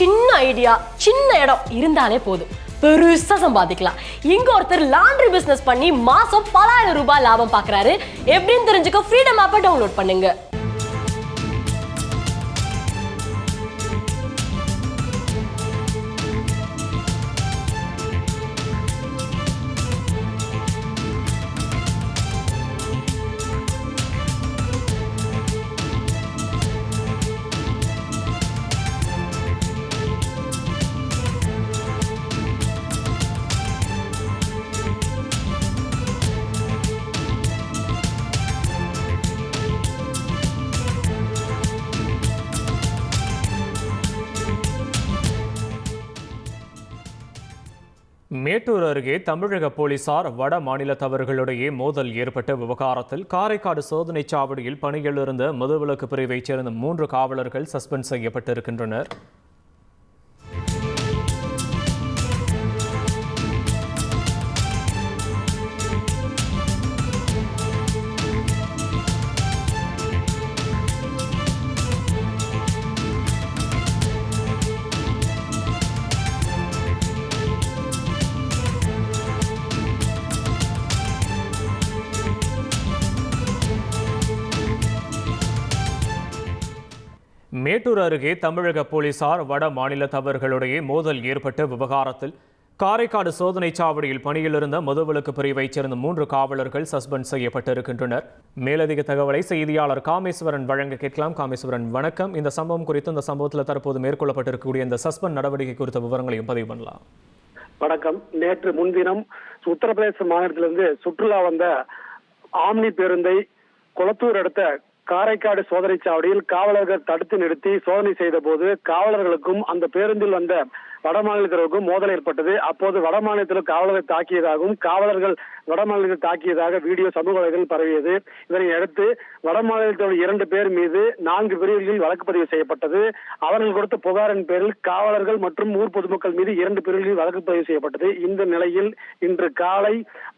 சின்ன ஐடியா, சின்ன இடம் இருந்தாலே போதும், பெருசா சம்பாதிக்கலாம். இங்க ஒருத்தர் லாண்ட்ரி பிசினஸ் பண்ணி மாசம் பலாயிரம் ரூபாய் லாபம் பாக்குறாரு. எப்படின்னு தெரிஞ்சுக்க ஃப்ரீடம் ஆப்பை டவுன்லோட் பண்ணுங்க. மேட்டூர் அருகே தமிழக போலீசார் வட மாநிலத்தவர்களிடையே மோதல் ஏற்பட்ட விவகாரத்தில் காரைக்காடு சோதனைச் சாவடியில் பணியில் இருந்த மதுவிலக்கு பிரிவைச் சேர்ந்த 3 காவலர்கள் சஸ்பெண்ட் செய்யப்பட்டிருக்கின்றனர். மேட்டூர் அருகே தமிழக போலீசார் வட மாநிலத்தவர்களிடையே மோதல் ஏற்பட்ட விவகாரத்தில் காரைக்காடு சோதனைச் சாவடியில் பணியில் இருந்த மதுவிலக்கு பிரிவைச் சேர்ந்த 3 காவலர்கள் சஸ்பெண்ட் செய்யப்பட்டிருக்கின்றனர். மேலதிக தகவலை செய்தியாளர் காமேஸ்வரன் வழங்க கேட்கலாம். காமேஸ்வரன், வணக்கம். இந்த சம்பவம் குறித்து, இந்த சம்பவத்தில் தற்போது மேற்கொள்ளப்பட்டிருக்கக்கூடிய இந்த சஸ்பெண்ட் நடவடிக்கை குறித்த விவரங்களையும் பதிவு பண்ணலாம். வணக்கம். நேற்று முன்தினம் உத்தரப்பிரதேச மாநிலத்திலிருந்து சுற்றுலா வந்த ஆம்னி பேருந்தை கொளத்தூர் அடுத்த காரைக்காடு சோதனை சாவடியில் காவலர்கள் தடுத்து நிறுத்தி சோதனை செய்த போது காவலர்களுக்கும் அந்த பேருந்தில் வந்த வடமாநிலத்தினருக்கும் மோதல் ஏற்பட்டது. அப்போது வடமாநிலத்தில் காவலர்கள் தாக்கியதாகவும் காவலர்கள் வடமாநிலத்தில் தாக்கியதாக வீடியோ சமூக வலைதளத்தில் பரவியது. இதனை அடுத்து வடமாநிலத்தில் 2 பேர் மீது 4 பிரிவுகளில் வழக்கு பதிவு செய்யப்பட்டது. அவர்கள் கொடுத்த புகாரின் பேரில் காவலர்கள் மற்றும் ஊர் பொதுமக்கள் மீது 2 பிரிவுகளில் வழக்கு பதிவு செய்யப்பட்டது. இந்த நிலையில் இன்று காலை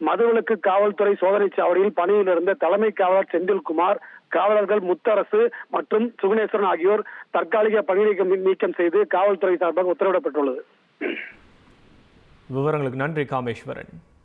மதுவிலக்கு காவல்துறை சோதனை சாவடியில் பணியில் இருந்த தலைமை காவலர் செந்தில்குமார், காவலர்கள் முத்தரசு மற்றும் சுகுணேஸ்வரன் ஆகியோர் தற்காலிக பணி நீக்கம் செய்து காவல்துறை சார்பாக உத்தரவிடப்பட்டுள்ளது. விவரங்களுக்கு நன்றி காமேஸ்வரன்.